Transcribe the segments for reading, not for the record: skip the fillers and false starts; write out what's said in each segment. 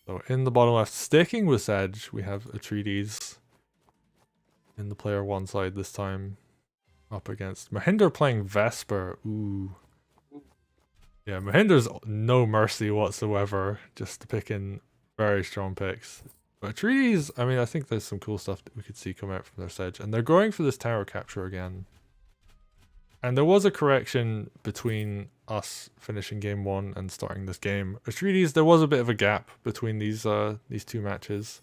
So in the bottom left, sticking with Sedge, we have Atreides in the player 1 side this time, up against M0h1nder playing Vesper. Ooh. Yeah, M0h1nder's no mercy whatsoever, just picking very strong picks. But Atreides, I mean, I think there's some cool stuff that we could see come out from their Sedge, and they're going for this tower capture again. And there was a correction between us finishing game 1 and starting this game. Atreides, there was a bit of a gap between these two matches.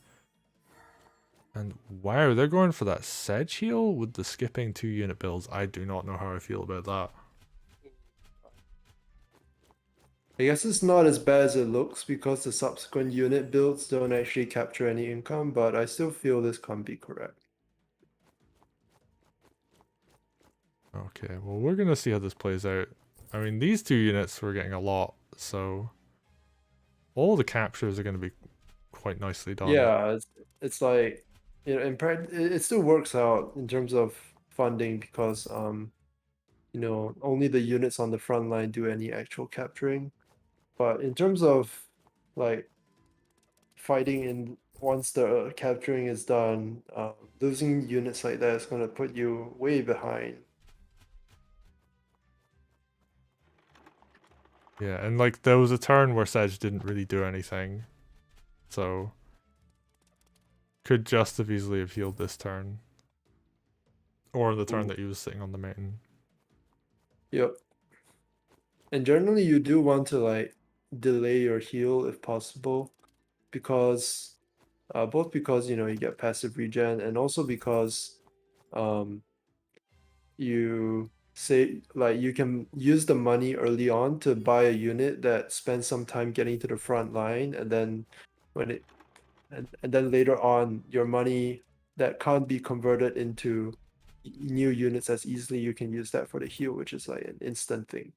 And wow, they're going for that Sedge heal with the skipping 2 unit builds. I do not know how I feel about that. I guess it's not as bad as it looks because the subsequent unit builds don't actually capture any income, but I still feel this can't be correct. Okay, well, we're going to see how this plays out. I mean, these 2 units were getting a lot, so all the captures are going to be quite nicely done. Yeah, it's like, you know, it still works out in terms of funding because you know, only the units on the front line do any actual capturing. But in terms of like fighting in once the capturing is done, losing units like that is going to put you way behind. Yeah, and like there was a turn where Sedge didn't really do anything, so could just have easily have healed this turn. Or the turn Ooh. that he was sitting on the mountain. Yep. And generally you do want to like delay your heal if possible, because both because you know you get passive regen and also because um you say like you can use the money early on to buy a unit that spends some time getting to the front line, and then when it and then later on your money that can't be converted into new units as easily, you can use that for the heal, which is like an instant thing.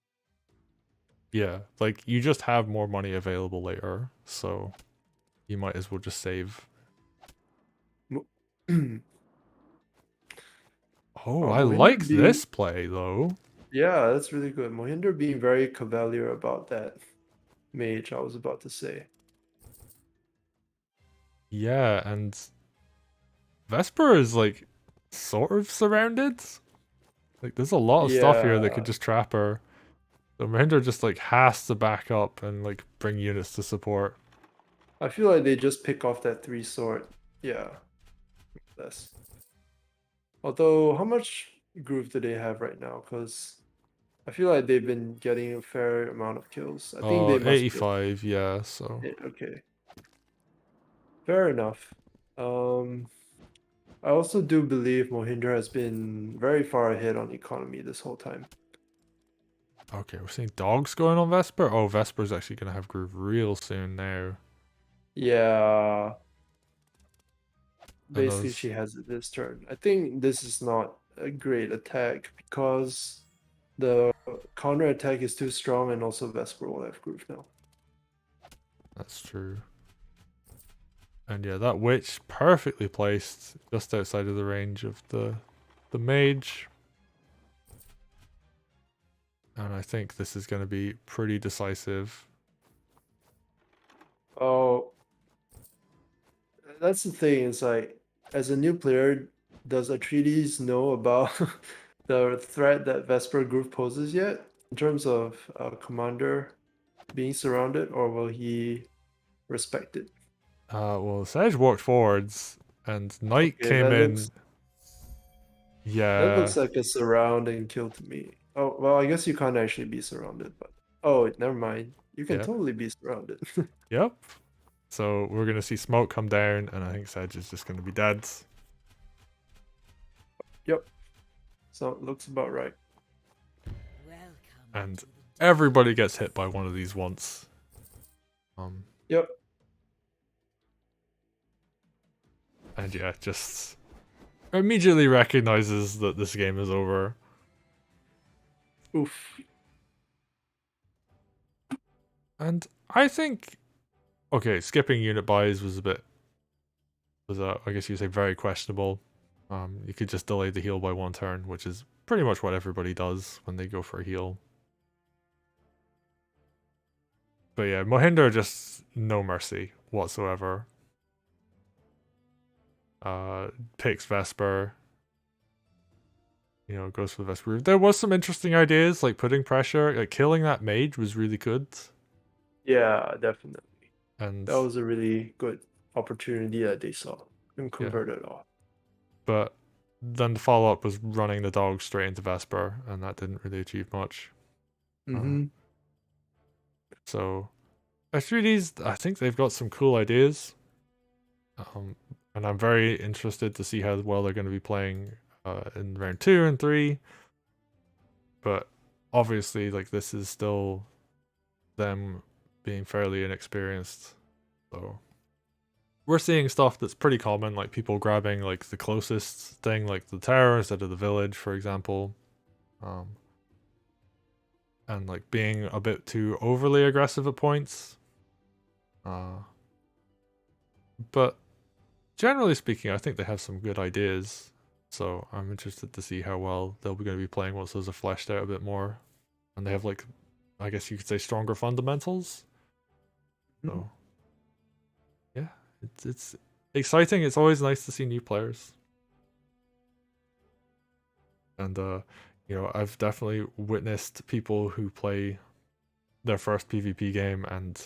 Yeah, like you just have more money available later, so you might as well just save. Oh, I M0h1nder like being, this play though. yeah, that's really good. M0h1nder being very cavalier about that mage, I was about to say. Yeah, and Vesper is like sort of surrounded. Like there's a lot of stuff here that could Yeah, just trap her. So M0h1nder just like has to back up and like bring units to support. I feel like they just pick off that 3 sword. Yeah, that's. Although, how much groove do they have right now? Because I feel like they've been getting a fair amount of kills. I think they must be. 85, yeah, so Okay, fair enough. Um, I also do believe M0h1nder has been very far ahead on economy this whole time. okay, we're seeing dogs going on Vesper. Oh, Vesper's actually gonna have groove real soon now. Yeah, And basically those she has it this turn. I think this is not a great attack because the counter attack is too strong, and also Vesper will have groove now. that's true. And yeah, that witch perfectly placed just outside of the range of the mage. And I think this is going to be pretty decisive. Oh, that's the thing. It's like, as a new player, does Atreides know about the threat that Vesper Groove poses yet, in terms of commander being surrounded, or will he respect it? Well, Sedge walked forwards and Knight Okay, came in. that Yeah, looks like a surrounding kill to me. Oh, well, I guess you can't actually be surrounded, but oh, never mind. You can yep, totally be surrounded. yep. So we're going to see smoke come down, and I think Sedge is just going to be dead. Yep. So it looks about right. And everybody gets hit by one of these once. Yep. And yeah, just immediately recognizes that this game is over. Oof. And I think, okay, skipping unit buys was I guess you'd say very questionable. You could just delay the heal by 1 turn, which is pretty much what everybody does when they go for a heal. But yeah, M0h1nder just no mercy. whatsoever. Picks Vesper. You know, goes for the Vesper. There was some interesting ideas, like putting pressure, like killing that mage was really good. Yeah, definitely. And That was a really good opportunity that they saw and yeah, converted off. but then the follow up was running the dog straight into Vesper, and that didn't really achieve much. Mm-hmm. So Atreides, I think they've got some cool ideas. And I'm very interested to see how well they're going to be playing in round 2 and 3. But obviously, like, this is still them being fairly inexperienced. So we're seeing stuff that's pretty common, like people grabbing like the closest thing, like the tower instead of the village, for example. And like being a bit too overly aggressive at points. But generally speaking, I think they have some good ideas. So I'm interested to see how well they'll be going to be playing once those are fleshed out a bit more. And they have, like, I guess you could say, stronger fundamentals. So yeah, it's exciting. It's always nice to see new players. And you know, I've definitely witnessed people who play their first PvP game and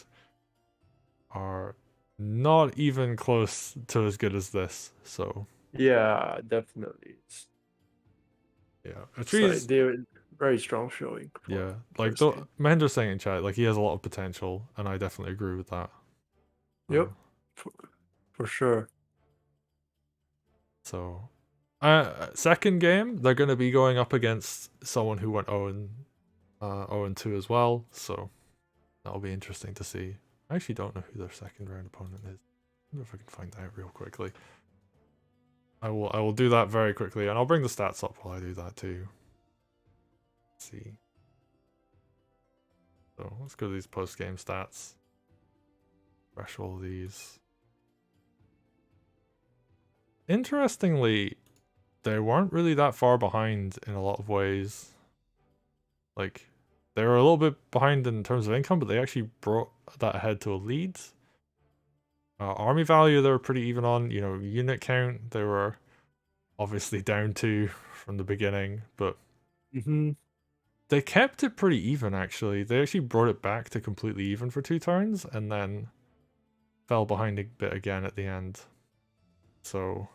are not even close to as good as this. So Yeah, definitely. yeah, It's like Atreides, they're very strong showing for yeah, like first the game. M0h's saying in chat, like he has a lot of potential, and I definitely agree with that. Yep, for, for sure. So, second game they're going to be going up against someone who went 0-2 as well. So that'll be interesting to see. I actually don't know who their second round opponent is. I wonder if I can find out real quickly. I will do that very quickly, and I'll bring the stats up while I do that too. Let's see. So let's go to these post-game stats. Refresh all these. Interestingly, they weren't really that far behind in a lot of ways. Like, they were a little bit behind in terms of income, but they actually brought that ahead to a lead. Army value, they were pretty even on. You know, unit count, they were obviously down to from the beginning, but they kept it pretty even, actually. They actually brought it back to completely even for 2 turns, and then fell behind a bit again at the end. So,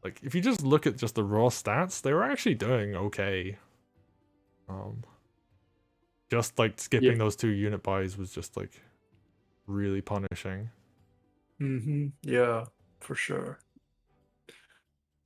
like, if you just look at just the raw stats, they were actually doing okay. Just like skipping those 2 unit buys was just like really punishing. Yeah, for sure.